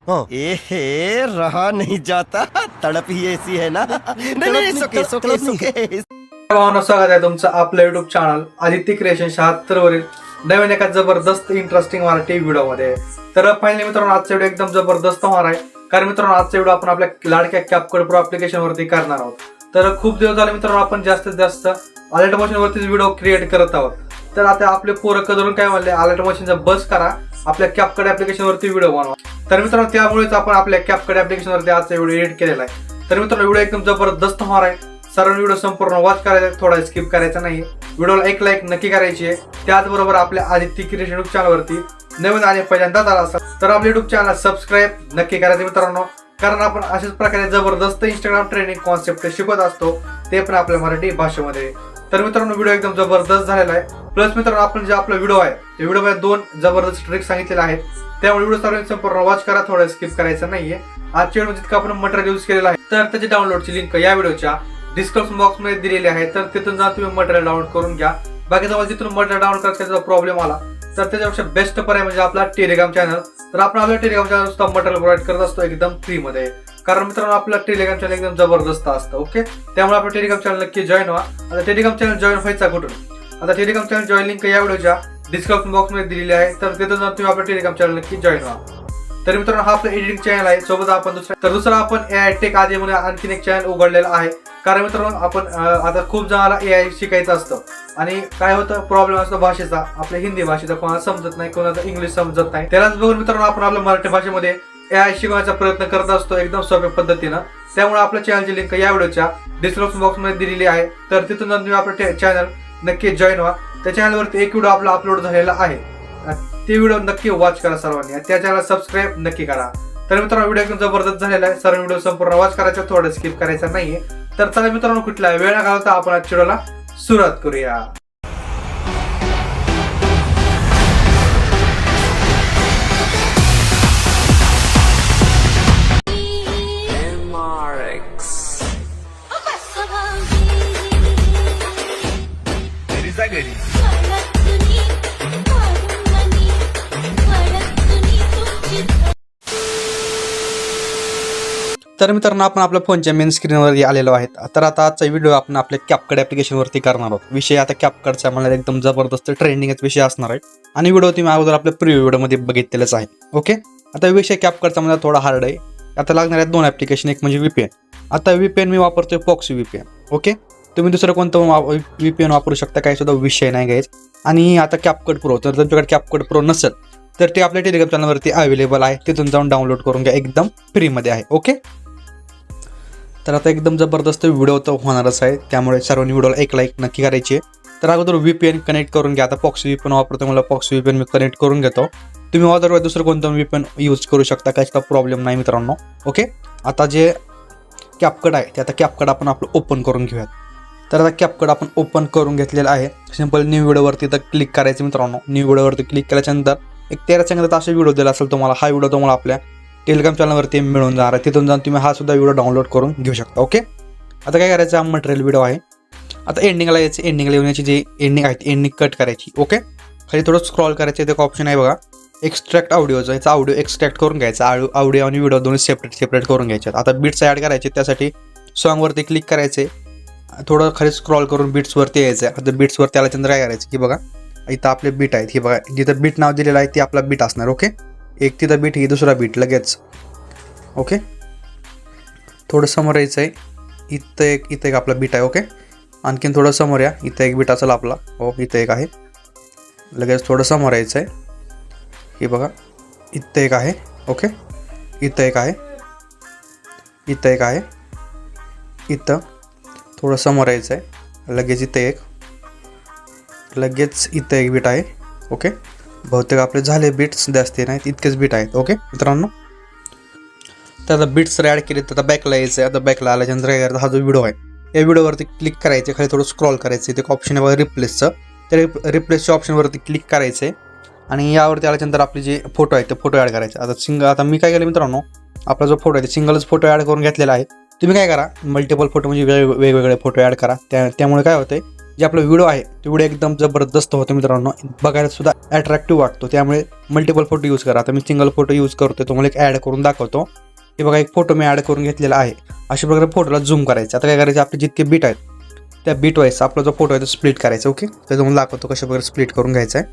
ए रहा नहीं जाता, तड़प ही ऐसी है ना. नहीं, सोके. भावना स्वागत आहे तुमचं आपलं युट्यूब चॅनल आदित्य क्रिएशन 76 वरील नवीन एका जबरदस्त इंटरेस्टिंग मराठी व्हिडिओ मध्ये. तर फायनली मित्रांनो आजचा व्हिडिओ एकदम जबरदस्त होणार आहे, कारण मित्रांनो आजचा व्हिडिओ आपण आपल्या लाडक्या कॅपकट प्रो ऍप्लिकेशन वरती करणार आहोत. तर खूप दिवस झाले मित्रांनो आपण जास्तीत जास्त अलर्ट मशीन वरतीच व्हिडिओ क्रिएट करत आहोत. तर आता आपले पोरं करून काय म्हणले, अलर्ट मशीनचा बस करा, आपल्या कॅपकट ऍप्लिकेशन वरती व्हिडिओ बनवा. तर मित्रांनो त्यामुळेच आपण आपल्या कॅपकट ऍप्लिकेशन वरती आजचा व्हिडिओ एडिट केलेला आहे. तर मित्रांनो व्हिडिओ एकदम जबरदस्त होणार आहे. सर्व व्हिडिओ संपूर्ण वॉच करायचा, थोडा स्किप करायचा नाही. व्हिडिओला एक लाईक नक्की करायची आहे. त्याचबरोबर आपल्या आदित्य क्रिएशन युट्यूब चॅनल वरती नवीन आणि पहिल्यांदाच आला असाल तर आपल्या युट्यूब चॅनल सबस्क्राईब नक्की करायचं मित्रांनो, कारण आपण अशाच प्रकारे जबरदस्त इंस्टाग्राम ट्रेनिंग कॉन्सेप्ट शिकवत असतो, ते पण आपल्या मराठी भाषेमध्ये. तर मित्रांनो व्हिडिओ एकदम जबरदस्त झालेला आहे. प्लस मित्रांनो आपण जे आपला व्हिडिओ आहे त्या व्हिडिओमध्ये 2 जबरदस्त ट्रिक सांगितलेले आहेत, त्यामुळे व्हिडिओ सर्व संपूर्ण वॉच करा, थोडा स्किप करायचा नाहीये. आजच्या व्हिडिओ जितकं आपण मटेरियल यूज केलेलं आहे तर त्याची डाउनलोडची लिंक या व्हिडिओच्या डिस्क्रिप्शन बॉक्स मध्ये दिलेली आहे. तर तिथून जाऊन तुम्ही मटेरियल डाउनलोड करून घ्या. बाकी तुम्हाला जिथून मटेरियल डाउनलोड करायचा प्रॉब्लेम आला तर त्याच्यापेक्षा बेस्ट पर्याय म्हणजे आपला टेलिग्राम चॅनल. तर आपण आपल्या टेलिग्राम चॅनल सुद्धा मटेरियल प्रोव्हाइड करत असतो एकदम फ्री मध्ये, कारण मित्रांनो आपला टेलिग्राम चॅनल एकदम जबरदस्त असतं. ओके, त्यामुळे आपलं टेलिग्राम चॅनल नक्की जॉईन व्हा. आता टेलिग्राम चॅनल जॉईन व्हायचा कुठून? आता टेलिग्राम चॅनल जॉईन लिंक या व्हिडिओच्या डिस्क्रिप्शन बॉक्स मध्ये दिलेली आहे, तर तिथून जाऊन तुम्ही आपल्या टेलिग्राम चॅनल नक्की जॉईन व्हा. तर मित्रांनो हा आपला एडिटिंग चॅनल आहे, सोबत आपण दुसरा आपण AI टेक आधी म्हणून आणखीन एक चॅनल उघडलेला आहे. कारण मित्रांनो आपण आता खूप जणांना AI शिकायचं असतं आणि काय होतं, प्रॉब्लेम असतो भाषेचा, आपल्या हिंदी भाषेचा कोणाला समजत नाही, कोणाला इंग्लिश समजत नाही. त्यालाच बघून मित्रांनो आपण आपल्या मराठी भाषेमध्ये AI शिकवण्याचा प्रयत्न करत असतो एकदम सोप्या पद्धतीनं. त्यामुळे आपल्या चॅनलची लिंक या व्हिडिओच्या डिस्क्रिप्शन बॉक्स मध्ये दिलेली आहे, तर तिथून जाऊन तुम्ही आपलं चॅनल नक्की जॉईन व्हा. त्या चॅनलवरती एक व्हिडिओ आपला अपलोड झालेला आहे, ते व्हिडिओ नक्की वॉच करा सर्वांनी, त्या चॅनल सबस्क्राईब नक्की करा. तर मित्रांनो व्हिडिओ एकदम जबरदस्त झालेला आहे, सर्व व्हिडिओ संपूर्ण वॉच करायचा, थोडं स्किप करायचा नाहीये. तर चला मित्रांनो कुठला वेळ न घालवता आपण आजच्या व्हिडिओला सुरुवात करूया. तर मित्रांनो आपण आपल्या फोनच्या मेन स्क्रीनवर आलेलो आहेत. तर आता आजचा व्हिडिओ आपण आपल्या कॅपकट ऍप्लिकेशनवरती करणार आहोत. विषय आता कॅपकटचा मला एकदम जबरदस्त ट्रेंडिंगच विषय असणार आहे आणि व्हिडिओ तुम्ही अगोदर आपल्या प्रिव्ह्यू व्हिडिओमध्ये बघितलेलंच आहे. ओके, आता विषय कॅपकटचा मला थोडा हार्ड आहे. आता लागणार आहेत 2 ऍप्लिकेशन, एक म्हणजे VPN. आता VPN मी वापरतोय Proxy VPN. ओके, तुम्ही दुसरं कोणतं VPN वापरू शकता, काही सुद्धा विषय नाही गाईज. आणि आता कॅपकट प्रो, तर तुमच्याकडे कॅपकट प्रो नसेल तर ते आपल्या टेलिग्राम चॅनलवरती अवेलेबल आहे, तिथून जाऊन डाउनलोड करून घ्या, एकदम फ्रीमध्ये आहे. ओके, तर आता एकदम जबरदस्त व्हिडिओ तर होणारच आहे, त्यामुळे सर्वांनी व्हिडिओला एक लाईक नक्की करायची आहे. तर अगोदर VPN कनेक्ट करून घ्या. आता Proxy VPN वापरतो, मला Proxy VPN मी कनेक्ट करून घेतो. तुम्ही अदरवाईज दुसरं कोणतं VPN यूज करू शकता, काहीच प्रॉब्लेम नाही मित्रांनो. ओके, आता जे कॅपकट आहे ते आता कॅपकट आपण आपलं ओपन करून घेऊयात. तर आता कॅपकट आपण ओपन करून घेतलेलं आहे. सिंपल न्यू व्हिडिओवरती तर क्लिक करायचं मित्रांनो. न्यू व्हिडिओवरती क्लिक केल्याच्यानंतर एक 13 सेकंदात असा व्हिडिओ दिला असेल तुम्हाला. हा व्हिडिओ तुम्हाला आपल्या टेलिग्राम चॅनलवरती मिळून जाणार आहे, तिथून जाऊन तुम्ही हा सुद्धा व्हिडिओ डाउनलोड करून घेऊ शकता. ओके, आता काय करायचं, हा मटेरियल व्हिडिओ आहे. आता एंडिंगला यायचं, एंडिंगला येण्याची जी एंडिंग आहे ती एंडिंग कट करायची. ओके, खाली थोडं स्क्रॉल करायचं, एक ऑप्शन आहे बघा एक्स्ट्रॅक्ट ऑडिओचं, याचा ऑडिओ एक्स्ट्रॅक्ट करून घ्यायचा. ऑडिओ आणि व्हिडिओ दोन्ही सेपरेट करून घ्यायचे. आता बीट्स ॲड करायचे, त्यासाठी सॉन्गवरती क्लिक करायचे, थोडं खाली स्क्रॉल करून बीट्सवरती यायचं. आता बीट्सवरती आल्याच्यानंतर काय करायचं की बघा इथं आपले बीट आहेत, ही बघा जिथं बीट नाव दिलेलं आहे ती आपला बीट असणार. ओके, एक तिथं बीट, ही दुसरा बीट लगेच. ओके, थोडं समोर यायचं आहे, इथं एक आपला बीट आहे. ओके, आणखीन थोडं समोर या, इथं एक बीट असेल आपला. हो, इथं एक आहे, लगेच थोडं समोर यायचं आहे, हे बघा इथं एक आहे. ओके, इथं एक आहे, इथं एक आहे, इथं थोडं समोर यायचं आहे, लगेच इथं एक, लगेच इथं एक बीट आहे. ओके, बहुतेक आपले झाले बीट्स, जास्ती नाहीत, इतकेच बीट आहेत. ओके मित्रांनो, तर आता बीट्स ॲड केले तर आता बॅकला यायचं आहे. आता बॅकला आल्याच्यानंतर काय करायचं, हा जो व्हिडिओ आहे या व्हिडिओवरती क्लिक करायचे, खाली थोडं स्क्रॉल करायचं, ते एक ऑप्शन आहे बघा रिप्लेसचं, त्या रिप्लेसच्या ऑप्शनवरती क्लिक करायचं आहे आणि यावरती आल्याच्यानंतर आपले जे फोटो आहेत ते फोटो ॲड करायचे. आता मी काय केलं मित्रांनो, आपला जो फोटो आहे ते सिंगलच फोटो ॲड करून घेतलेला आहे. तुम्ही काय करा, मल्टिपल फोटो म्हणजे वेगवेगळे फोटो ॲड करा, त्यामुळे काय होतंय जे आपला व्हिडिओ आहे तो व्हिडिओ एकदम जबरदस्त होतो मित्रांनो, बघायला सुद्धा अट्रॅक्टिव्ह वाटतो. त्यामुळे मल्टिपल फोटो यूज करा. आता मी सिंगल फोटो यूज करतोय, तुम्हाला एक ॲड करून दाखवतो. हे बघा, एक फोटो मी ॲड करून घेतलेला आहे. अशा प्रकारे फोटोला झूम करायचं. आता काय करायचं, आपले जितके बीट आहेत त्या बीट वाईज आपला जो फोटो आहे तो स्प्लिट करायचा. ओके, तर तुम्हाला दाखवतो कशा प्रकारे स्प्लिट करून घ्यायचा आहे.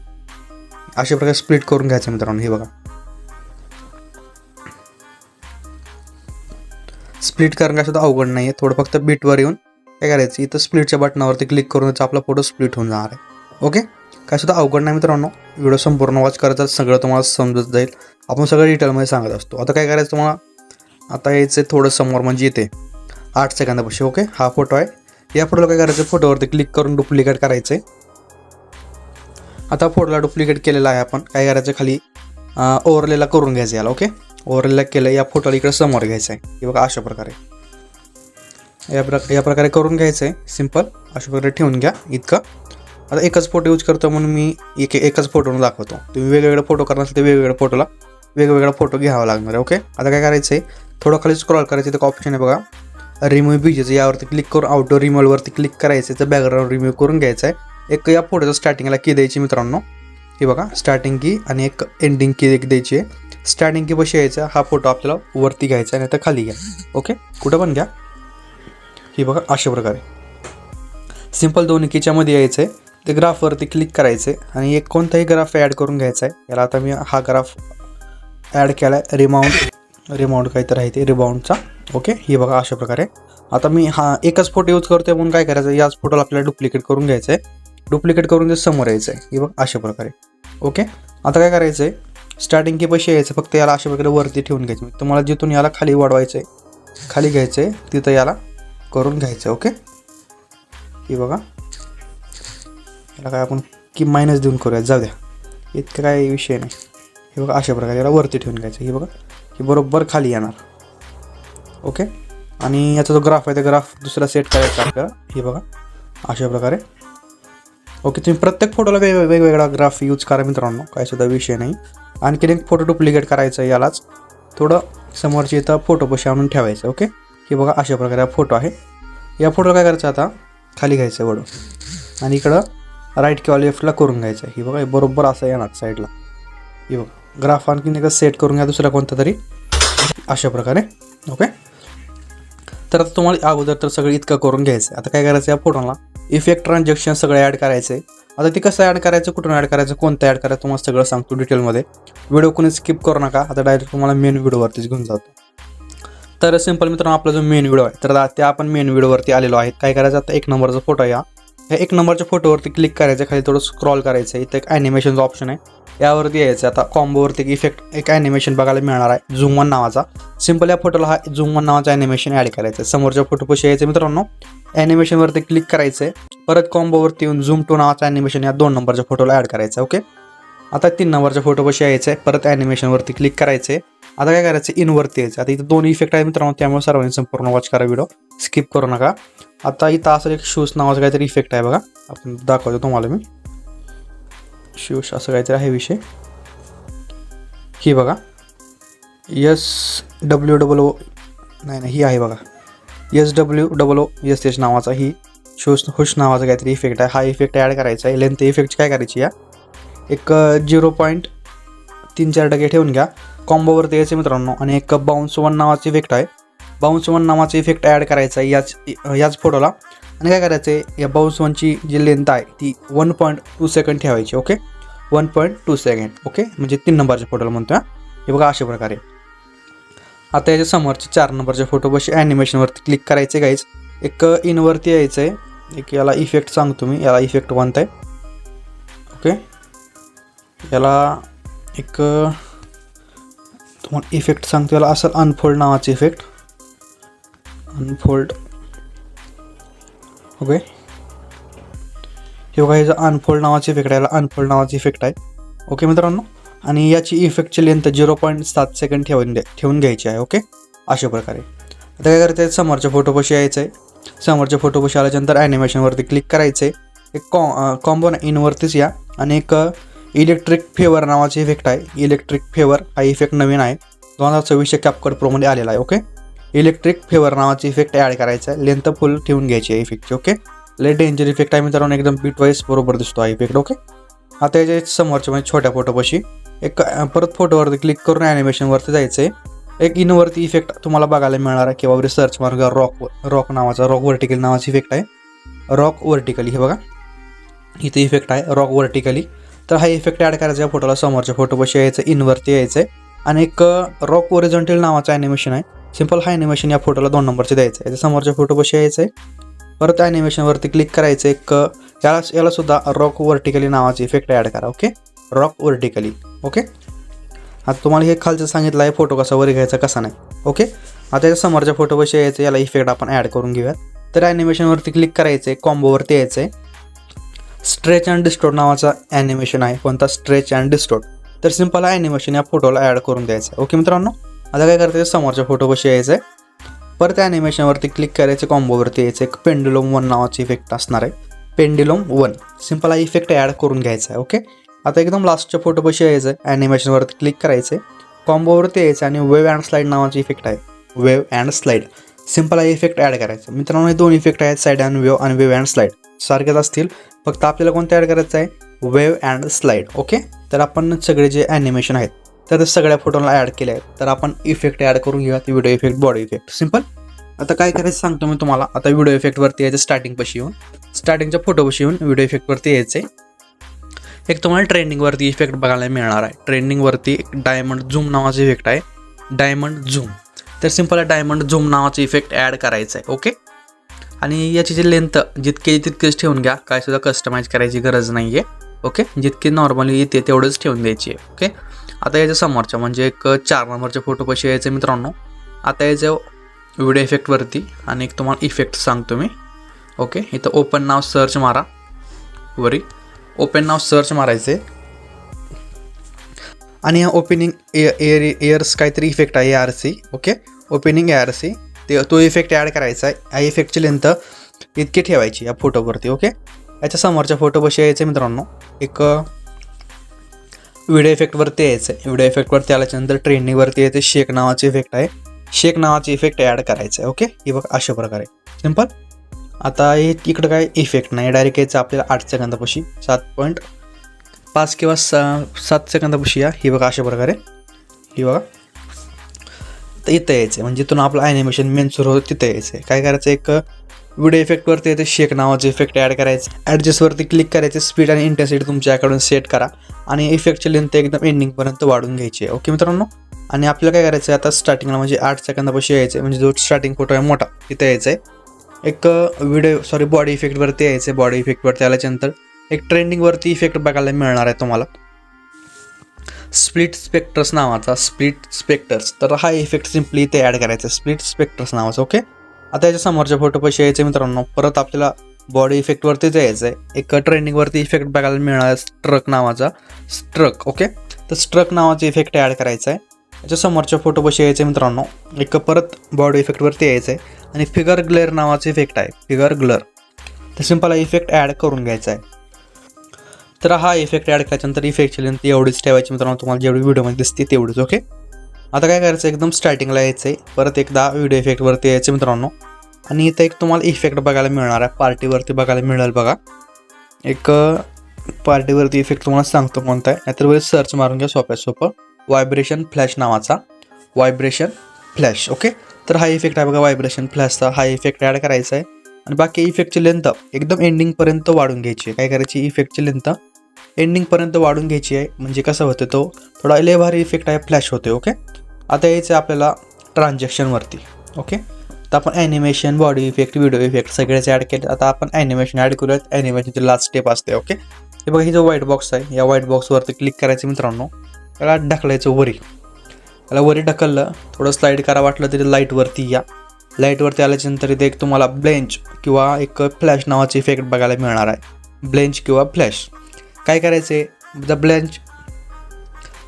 अशा प्रकारे स्प्लिट करून घ्यायचं मित्रांनो. हे बघा, स्प्लिट करणं काय सुद्धा अवघड नाही आहे. थोडं फक्त बीटवर येऊन काय करायचं, इथं स्प्लिटच्या बटनावरती क्लिक करून आपला फोटो स्प्लिट होऊन जाणार आहे. ओके, काय सुद्धा अवघड नाही मित्रांनो. व्हिडिओ संपूर्ण वॉच करायचा, सगळं तुम्हाला समजत जाईल. आपण सगळं डिटेलमध्ये सांगत असतो. आता काय करायचं तुम्हाला, आता यायचं थोडं समोर म्हणजे इथे 8 सेकंदापाशी. ओके, हा फोटो आहे. या फोटोला काय करायचं, फोटोवरती क्लिक करून डुप्लिकेट करायचं आहे. आता फोटोला डुप्लिकेट केलेला आहे आपण. काय करायचं, खाली ओव्हरलेला करून घ्यायचं याला. ओके, ओव्हरलेला केलं, या फोटोला इकडे समोर घ्यायचं आहे. हे बघा, अशा प्रकारे या प्रकारे करून घ्यायचं आहे. सिम्पल अशा प्रकारे ठेवून घ्या इतकं. आता एकच फोटो यूज करतो म्हणून मी एकच फोटोनं दाखवतो. तुम्ही वेगवेगळे फोटो करणार असेल तर वेगवेगळ्या फोटोला वेगवेगळा फोटो घ्यावा लागणार आहे. ओके, आता काय करायचं आहे, थोडं खाली स्क्रॉल करायचं. इथं ऑप्शन आहे बघा, रिमूव्ह बीजेस, यावरती क्लिक करून आउटडोर रिमूव्हलवरती क्लिक करायचं. तर बॅकग्राऊंड रिमूव्ह करून घ्यायचं आहे. एक या फोटोचं स्टार्टिंगला की द्यायची मित्रांनो. हे बघा, स्टार्टिंग की आणि एक एंडिंग की एक द्यायची आहे. स्टार्टिंग की बशी यायचा, हा फोटो आपल्याला वरती घ्यायचा आणि आता खाली घ्या. ओके, कुठं पण घ्या. हे बघा, अशा प्रकारे सिम्पल दोन्ही कीच्यामध्ये यायचं आहे. ते ग्राफवरती क्लिक करायचं आहे आणि एक कोणताही ग्राफ ॲड करून घ्यायचा आहे. याला आता मी हा ग्राफ ॲड केला आहे, रिमाउंड काहीतरी आहे ते रिबाउंडचा. ओके, हे बघा, अशा प्रकारे. आता मी हा एकच फोटो यूज करतोय म्हणून काय करायचं, याच फोटोला आपल्याला डुप्लिकेट करून घ्यायचं आहे. डुप्लिकेट करून ते समोर यायचं आहे. हे बघा, अशा प्रकारे. ओके, आता काय करायचं आहे, स्टार्टिंग की पैसे यायचं, फक्त याला अशा प्रकारे वरती ठेवून घ्यायचं. तुम्हाला जिथून याला खाली वाढवायचं आहे, खाली घ्यायचं आहे, तिथं याला करून घ्यायचं. ओके, हे बघा, याला काय आपण की मायनस देऊन करूया, जाऊ द्या, इतकं काय विषय नाही. हे बघा, अशा प्रकारे याला वरती ठेवून घ्यायचं. हे बघा, हे बरोबर खाली येणार. ओके, आणि याचा जो ग्राफ आहे ते ग्राफ दुसरा सेट करायचा आपल्याला. हे बघा, अशा प्रकारे. ओके, तुम्ही प्रत्येक फोटोला वेगवेगळा ग्राफ यूज करा मित्रांनो, काय सुद्धा विषय नाही. आणखीन एक फोटो डुप्लिकेट करायचा आहे, यालाच थोडं समोरची इथं फोटो पशी आणून ठेवायचं. ओके, हे बघा, अशा प्रकारे हा फोटो आहे. या फोटोला काय करायचं, आता खाली घ्यायचं वडून आणि इकडं राईट किंवा लेफ्टला करून घ्यायचं. हे बघा, बरोबर असं येणार साईडला. हे बघा, ग्राफ आणखीन एकदा सेट करून घ्या दुसरा कोणता तरी, अशा प्रकारे. ओके, तर आता तुम्हाला अगोदर तर सगळं इतकं करून घ्यायचं. आता काय करायचं, या फोटोला इफेक्ट ट्रान्झॅक्शन सगळं ॲड करायचं आहे. आता ते कसं ॲड करायचं, कुठून ॲड करायचं, कोणतं ॲड करायचं, तुम्हाला सगळं सांगतो डिटेलमध्ये. व्हिडिओ कोणी स्किप करू नका. आता डायरेक्ट तुम्हाला मेन व्हिडिओवरतीच घेऊन जातो. तर सिम्पल मित्रांनो, आपला जो मेन व्हिडिओ आहे तर त्या आपण मेन व्हिडिओवरती आलेलो आहे. काय करायचं, आता 1 नंबरचा फोटो आहे. ह्या 1 नंबरच्या फोटोवरती क्लिक करायचं, खाली थोडं स्क्रॉल करायचं. इथं एक ॲनिमेशनचा ऑप्शन आहे, यावरती यायचं. आता कॉम्बोवरती एक इफेक्ट एक ॲनिमेशन बघायला मिळणार आहे, झूम 1 नावाचा. सिम्पल या फोटोला हा झूम 1 नावाचा ॲनिमेशन ॲड करायचं आहे. समोरच्या फोटोपाशी यायचं मित्रांनो, ॲनिमेशनवरती क्लिक करायचं आहे. परत कॉम्बोवरती येऊन झूम 2 नावाचा ॲनिमेशन या 2 नंबरच्या फोटोला ॲड करायचं. ओके, आता 3 नंबरच्या फोटोपाशी यायचं आहे. परत ॲनिमेशनवरती क्लिक करायचं आहे. आता काय करायचं, इनवरती यायचं. आता इथं 2 इफेक्ट आहेत मित्रांनो, त्यामुळे सर्वांनी संपूर्ण वॉच करा, व्हिडिओ स्किप करू नका. आता इथं असं एक शूज नावाचा काहीतरी इफेक्ट आहे बघा, आपण दाखवतो तुम्हाला मी. शूज असं काहीतरी आहे विषय. ही बघा, SWOO नाही ही आहे बघा, SWOOSH नावाचा ही हुश नावाचा काहीतरी इफेक्ट आहे. हा इफेक्ट ॲड करायचा आहे. लेंथ इफेक्टची काय करायची, या एक 0.34% ठेवून घ्या. कॉम्बोवरती यायचं मित्रांनो आणि एक बाउन्स 1 नावाचा इफेक्ट आहे. बाउन्स 1 नावाचा इफेक्ट ॲड करायचा आहे याच फोटोला. आणि काय करायचं आहे, या बाउन्स 1ची जी लेंथ आहे ती 1.2 सेकंड ठेवायची. Okay, 1.2 second. ओके, म्हणजे 3 नंबरच्या फोटोला म्हणतो. हे बघा, अशा प्रकारे. आता याच्या समोरच्या 4 नंबरच्या फोटोपाशी ॲनिमेशनवरती क्लिक करायचे गाईज. एक इनवरती यायचं आहे. एक याला इफेक्ट सांगतो मी, याला इफेक्ट 1 आहे. ओके, याला एक तुम्हाला इफेक्ट सांगतो, याला असं अनफोल्ड नावाचे इफेक्ट, अनफोल्ड. ओके, हे बघा, ह्याचा अनफोल्ड नावाचे इफेक्ट आहे, याला अनफोल्ड नावाचे इफेक्ट आहे. ओके मित्रांनो, आणि याची इफेक्टची लेंथ 0.7 सेकंड ठेवून घ्यायची आहे. ओके, अशा प्रकारे. आता काय करायचं आहे, समोरच्या फोटोपाशी यायचं आहे. समोरच्या फोटोपाशी आल्याच्यानंतर ॲनिमेशनवरती क्लिक करायचं आहे. एक कॉम्बो इनवरतीच या आणि एक इलेक्ट्रिक फेवर नावाचे इफेक्ट आहे. इलेक्ट्रिक फेवर हा इफेक्ट नवीन आहे, 2026 कॅपकट प्रोमध्ये आलेला आहे. ओके, इलेक्ट्रिक फेवर नावाचे इफेक्ट ॲड करायचा आहे. लेंथ फुल ठेवून घ्यायची आहे इफेक्टची. ओके, लय डेंजर इफेक्ट आहे मित्रांनो, एकदम बीटवाईज बरोबर दिसतो हा इफेक्ट. ओके, आता याच्या समोरच्या म्हणजे छोट्या फोटोपाशी एक परत फोटोवरती क्लिक करून ॲनिमेशनवरती जायचं आहे. एक इनवरती इफेक्ट तुम्हाला बघायला मिळणार आहे किंवा सर्च मार्गा रॉक नावाचा रॉक व्हर्टिकली नावाचा इफेक्ट आहे. रॉक व्हर्टिकली हे बघा इथे इफेक्ट आहे रॉक व्हर्टिकली. तर हा इफेक्ट ॲड करायचा या फोटोला, समोरच्या फोटोपाशी यायचं, इनवरती यायचं आहे आणि एक रॉक ओरिझॉन्टल नावाचं ॲनिमेशन आहे. सिम्पल हा ॲनिमेशन या फोटोला 2 नंबरचे द्यायचं आहे. याच्या समोरच्या फोटोपाशी यायचं आहे, परत ॲनिमेशनवरती क्लिक करायचं. एक याला सुद्धा रॉक व्हर्टिकली नावाचे इफेक्ट ॲड करा. Okay, rock vertically. ओके, आता तुम्हाला हे खालचं सांगितलं आहे फोटो कसा वर घ्यायचा कसा नाही. ओके, आता याच्या समोरच्या फोटोपाशी यायचं, याला इफेक्ट आपण ॲड करून घेऊयात. तर ॲनिमेशनवरती क्लिक करायचं आहे, कॉम्बोवरती यायचं आहे. स्ट्रेच अँड डिस्टोर्ट नावाचा ॲनिमेशन आहे. कोणता? Stretch and distort. तर सिम्पल ॲनिमेशन या फोटोला ॲड करून द्यायचं आहे. ओके मित्रांनो, आता काय करायचं, समोरच्या फोटोपाशी यायचं आहे, परत ॲनिमेशनवरती क्लिक करायचं, कॉम्बोवरती यायचं. एक पेंडुलम 1 नावाचा इफेक्ट असणार आहे, पेंडुलम 1. सिम्पल हा इफेक्ट ॲड करून घ्यायचा आहे. ओके, आता एकदम लास्टच्या फोटोपाशी यायचं आहे, ॲनिमेशनवरती क्लिक करायचं आहे, कॉम्बोवरती यायचं आणि वेव अँड स्लाईड नावाचा इफेक्ट आहे, वेव अँड स्लाईड. सिम्पल हा इफेक्ट ॲड करायचा. मित्रांनो हे 2 इफेक्ट आहेत, side and wave and slide सारखेच असतील, फक्त आपल्याला कोणतं ॲड करायचं आहे, वेव अँड स्लाईड. ओके, तर आपण सगळे जे ॲनिमेशन आहेत तर ते सगळ्या फोटोला ॲड केले आहेत. तर आपण इफेक्ट ॲड करून घेऊया, video effect, body effect. Simple आता काय करायचं सांगतो मी तुम्हाला. आता व्हिडिओ इफेक्टवरती यायचं, स्टार्टिंगपाशी येऊन, स्टार्टिंगच्या फोटोपाशी येऊन व्हिडिओ इफेक्टवरती यायचं आहे. एक तुम्हाला ट्रेंडिंगवरती इफेक्ट बघायला मिळणार आहे. ट्रेंडिंगवरती एक डायमंड झूम नावाचा इफेक्ट आहे, डायमंड झूम. तर सिम्पल डायमंड झूम नावाचा इफेक्ट ॲड करायचा आहे. ओके, आणि याची जी लेंथ जितके तितकेच ठेवून घ्या, काय सुद्धा कस्टमाइज करायची गरज नाही आहे. ओके, जितके नॉर्मली येते तेवढंच ठेवून द्यायची आहे. ओके, आता याच्या समोरच्या म्हणजे एक 4 नंबरच्या फोटोपाशी यायचं मित्रांनो. आता याचं व्हिडिओ इफेक्टवरती आणि एक तुम्हाला इफेक्ट सांगतो मी. ओके, इथं ओपन नाव सर्च मारा, वरी ओपन नाव सर्च मारायचे आणि हा ओपनिंग एअर्स काहीतरी इफेक्ट आहे, ARC. ओके, ओपनिंग ARC तो इफेक्ट ॲड करायचा आहे. या इफेक्टची लेंथ इतकी ठेवायची या फोटोवरती. ओके, याच्या समोरच्या फोटोपाशी यायचं मित्रांनो, एक व्हिडिओ इफेक्टवरती यायचं आहे. व्हिडिओ इफेक्टवरती आल्याच्यानंतर ट्रेंडिंगवरती यायचं, शेक नावाचे इफेक्ट आहे, शेक नावाचे इफेक्ट ॲड करायचं आहे. ओके, हे बघ अशा प्रकारे सिम्पल. आता हे इकडं काय इफेक्ट नाही, डायरेक्ट यायचं आपल्याला 8 सेकंदापाशी, 7.5 किंवा 7 सेकंदापाशी या. हे बघा अशा प्रकारे, हे बघा. तर इथं यायचं म्हणजे तिथून आपलं ॲनिमेशन मेन सुरू होतं, तिथं यायचं. काय करायचं, एक व्हिडिओ इफेक्टवरती यायचं, शेक नावाचं इफेक्ट ॲड करायचं, ॲडजस्टवरती क्लिक करायचं, स्पीड आणि इंटेन्सिटी तुमच्याकडून सेट करा आणि इफेक्टची लेंथ एकदम एंडिंगपर्यंत वाढून घ्यायची आहे. ओके मित्रांनो, आणि आपल्याला काय करायचं आहे, आता स्टार्टिंगला म्हणजे 8 सेकंदापाशी यायचं, म्हणजे जो स्टार्टिंग फोटो आहे मोठा तिथं यायचं आहे. एक बॉडी इफेक्टवरती यायचं आहे. बॉडी इफेक्टवरती आल्याच्यानंतर एक ट्रेंडिंगवरती इफेक्ट बघायला मिळणार आहे तुम्हाला, स्प्लिट स्पेक्टर्स नावाचा, स्प्लिट स्पेक्टर्स. तर हा इफेक्ट सिम्पली इथे ॲड करायचा, स्प्लिट स्पेक्टर्स नावाचा. ओके, आता याच्या समोरच्या फोटोपाशी यायचं मित्रांनो, परत आपल्याला बॉडी इफेक्टवरतीच यायचं आहे. एक ट्रेंडिंगवरती इफेक्ट बघायला मिळणार आहे, स्ट्रक नावाचा, स्ट्रक. ओके, तर स्ट्रक नावाचा इफेक्ट ॲड करायचा आहे. याच्या समोरच्या फोटोपाशी यायचं मित्रांनो, एक परत बॉडी इफेक्टवरती यायचं आहे आणि फिगर ग्लेअर नावाचा इफेक्ट आहे, फिगर ग्लर. तर सिम्पल हा इफेक्ट ॲड करून घ्यायचा आहे. तर हा इफेक्ट ॲड करायच्यानंतर इफेक्टची लेंथ एवढीच ठेवायची मित्रांनो, तुम्हाला जेवढी व्हिडिओमध्ये दिसते तेवढीच. ओके, आता काय करायचं, एकदम स्टार्टिंगला यायचं आहे, परत एकदा व्हिडिओ इफेक्टवरती यायचं मित्रांनो आणि इथं एक तुम्हाला इफेक्ट बघायला मिळणार आहे, पार्टीवरती बघायला मिळेल बघा. एक पार्टीवरती इफेक्ट तुम्हाला सांगतो कोणता आहे, नाहीतर वेळेस सर्च मारून घ्या, सोपं व्हायब्रेशन फ्लॅश नावाचा, व्हायब्रेशन फ्लॅश. ओके, तर हा इफेक्ट आहे बघा, व्हायब्रेशन फ्लॅशचा हा इफेक्ट ॲड करायचा आहे आणि बाकी इफेक्टची लेंथ एकदम एंडिंगपर्यंत वाढून घ्यायची आहे. काय करायची, इफेक्टची लेंथ एंडिंगपर्यंत वाढून घ्यायची आहे, म्हणजे कसं होतं, तो थोडा लय भारी इफेक्ट आहे, फ्लॅश होते. ओके, आता यायचं आपल्याला ट्रान्झॅक्शनवरती. ओके, तर आपण animation, body effect, video effect सगळेच ॲड केले. आता आपण ॲनिमेशन ॲड करूयात. ॲनिमेशनची लास्ट स्टेप असते. ओके, हे बघा, ही जो व्हाईट बॉक्स आहे, या व्हाईट बॉक्सवरती क्लिक करायचं मित्रांनो, त्याला ढकलायचं वरी, त्याला वरी ढकललं, थोडं स्लाईड करा, वाटलं तरी लाईटवरती या. लाईटवरती आल्याच्यानंतर इथे एक तुम्हाला ब्लेंच किंवा एक फ्लॅश नावाचे इफेक्ट बघायला मिळणार आहे, ब्लेंच किंवा फ्लॅश. काय करायचं आहे, द ब्लेंच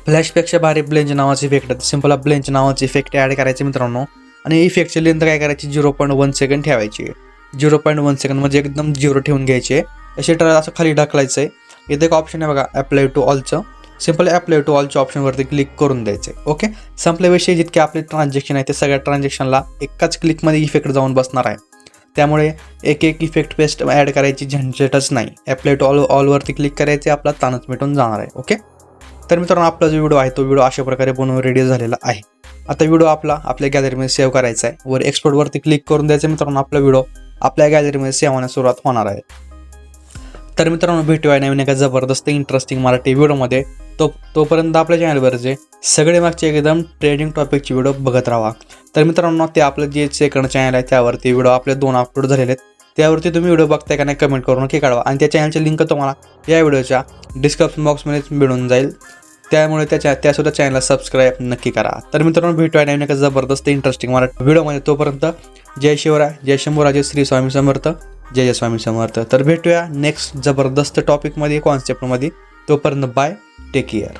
फ्लॅशपेक्षा भारी ब्लेंच नावाचे इफेक्ट आहे, सिम्पल ब्लेंच नावाचे इफेक्ट ॲड करायचे मित्रांनो आणि इफेक्टची लेंथ काय करायची, 0.1 सेकंड ठेवायची आहे. 0.1 सेकंड म्हणजे एकदम 0 ठेवून घ्यायची आहे. असे असं खाली ढकलायचं आहे. इथे एक ऑप्शन आहे बघा, अप्लाय टू ऑलचं, सिम्पल अप्लाय टू ऑलच्या ऑप्शनवरती क्लिक करून द्यायचे. ओके, संपल्याविषयी जितके आपले ट्रान्झॅक्शन आहे ते सगळ्या ट्रान्झॅक्शनला एकाच क्लिकमध्ये इफेक्ट जाऊन बसणार आहे. त्यामुळे एक इफेक्ट पेस्ट ॲड करायची झंझटच नाही. ॲप्लाय टू ऑलवरती क्लिक करायचे, आपला ताणच मिटून जाणार आहे. ओके, तर मित्रांनो आपला जो व्हिडिओ आहे तो व्हिडिओ अशा प्रकारे बनवून रेडी झालेला आहे. आता व्हिडिओ आपल्या गॅलरीमध्ये सेव्ह करायचा आहे. वर एक्सपोर्टवरती क्लिक करून द्यायचं मित्रांनो. आपला व्हिडिओ आपल्या गॅलरीमध्ये सेव्ह होण्यास सुरुवात होणार आहे. तर मित्रांनो भेटूया नवीन एका जबरदस्त इंटरेस्टिंग मराठी व्हिडिओमध्ये. तोपर्यंत आपल्या चॅनलवरचे सगळे मागचे एकदम ट्रेंडिंग टॉपिकचे व्हिडिओ बघत राहा. तर मित्रांनो ते आपलं जे सेकंड चॅनल आहे त्यावरती व्हिडिओ आपले 2 अपलोड झालेले आहेत. त्यावरती तुम्ही व्हिडिओ बघताय का नाही कमेंट करून नक्की कळवा. आणि त्या चॅनलची लिंक तुम्हाला या व्हिडिओच्या डिस्क्रिप्शन बॉक्समध्ये मिळून जाईल. त्यामुळे त्यासुद्धा चॅनलला सबस्क्राईब नक्की करा. तर मित्रांनो भेटूया नवीन एका जबरदस्त इंटरेस्टिंग मराठी व्हिडिओमध्ये. तोपर्यंत जय शिवराय, जय शंभूराजे, श्री स्वामी समर्थ, जय जय स्वामी समर्थ. तर भेटूया नेक्स्ट जबरदस्त टॉपिकमध्ये, कॉन्सेप्टमध्ये. तोपर्यंत बाय, टेक केअर.